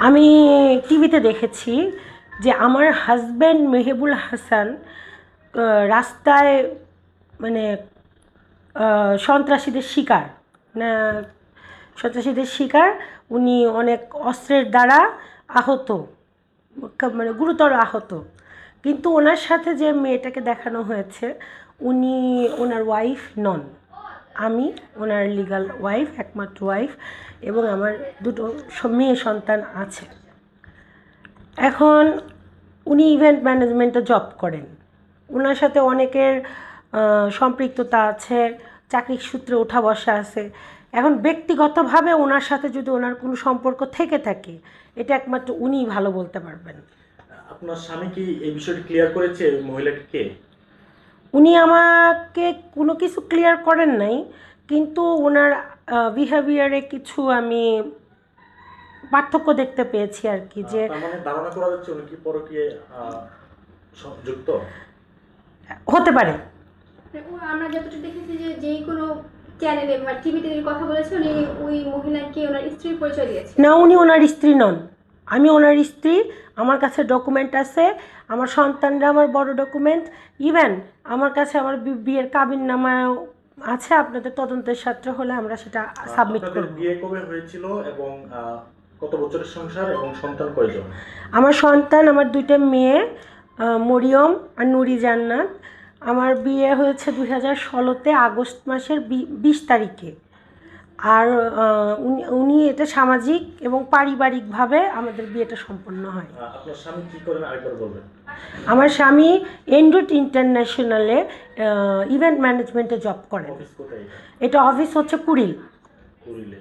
আমি টিভিতে দেখেছি যে আমার হাজব্যান্ড মেহেবুল হাসান রাস্তায় মানে সন্ত্রাসীদের শিকার না সন্ত্রাসীদের শিকার উনি অনেক অস্ত্রের দ্বারা আহত মানে গুরুতর আহত কিন্তু ওনার সাথে যে মেয়েটাকে দেখানো হয়েছে উনি ওনার ওয়াইফ নন আমি ওনার লিগ্যাল ওয়াইফ একমাত্র ওয়াইফ এবং আমার দুটো মেয়ে সন্তান আছে এখন উনি ইভেন্ট ম্যানেজমেন্টে জব করেন ওনার সাথে অনেকের সম্পৃক্ততা আছে চাকরির সূত্রে ওঠা বসা আছে এখন ব্যক্তিগতভাবে ওনার সাথে যদি ওনার কোনো সম্পর্ক থেকে থাকে এটা একমাত্র উনিই ভালো বলতে পারবেন। আপনার স্বামী কি এই বিষয়টি ক্লিয়ার করেছে মহিলাটি কে? উনি আমাকে কোনো কিছু ক্লিয়ার করেন নাই কিন্তু ওনার বিহেভিয়ারে কিছু আমি পার্থক্য দেখতে পেয়েছি আর কি যে মানে ধারণা করা যাচ্ছে উনি কি পরকীয়ায় যুক্ত হতে পারে। আমরা যতটুকু দেখেছি যে যেই কোনো চ্যানেলে বা টিভিতে কথা বলেছে উনি ওই মহিলাকে ওনার স্ত্রীর পরিচয় দিয়েছে। না উনি ওনার স্ত্রী নন, আমি ওনার স্ত্রী, আমার কাছে ডকুমেন্ট আছে, আমার সন্তানরা আমার বড় ডকুমেন্ট, ইভেন আমার কাছে আমার বিয়ের কাবিননামা আছে, আপনাদের তদন্তের স্বার্থে হলে আমরা সেটা সাবমিট করব। বিয়ে কবে হয়েছিল এবং কত বছরের সংসার এবং সন্তান কয়জন? আমার সন্তান আমার দুইটা মেয়ে মরিয়ম আর নুরি জান্নাত। আমার বিয়ে হয়েছে 2016-তে আগস্ট মাসের 20 তারিখে। আর উনি এটা সামাজিক এবং পারিবারিকভাবে আমাদের বিয়েটা সম্পন্ন হয়। আপনার স্বামী কি করেন আরেকবার বলবেন? আমার স্বামী এন্ড্রুট ইন্টারন্যাশনালে ইভেন্ট ম্যানেজমেন্টে জব করেন। অফিস কোথায়? এটা অফিস হচ্ছে কুড়িল। কুড়িলে।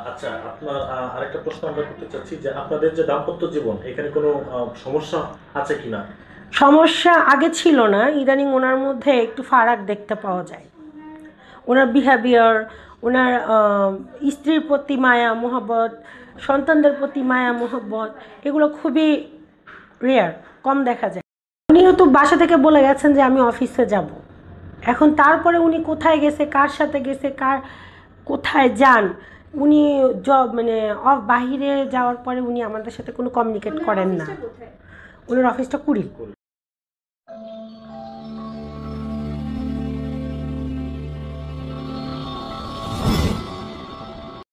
আচ্ছা, আপনার আরেকটা প্রশ্ন আমরা করতে চাচ্ছি যে আপনাদের যে দাম্পত্য জীবন এখানে কোনো সমস্যা আছে কিনা? সমস্যা আগে ছিল না, ইদানিং ওনার মধ্যে একটু ফারাক দেখতে পাওয়া যায়। ওনার বিহেভিয়ার, ওনার স্ত্রীর প্রতি মায়া মোহব্বত, সন্তানদের প্রতি মায়া মোহব্বত, এগুলো খুবই রেয়ার, কম দেখা যায়। উনিও তো বাসা থেকে বলে গেছেন যে আমি অফিসে যাব। এখন তারপরে উনি কোথায় গেছে, কার সাথে গেছে, কোথায় যান, উনি মানে বাহিরে যাওয়ার পরে উনি আমাদের সাথে কোনো কমিউনিকেট করেন না। ওনার অফিসটা কুড়িল।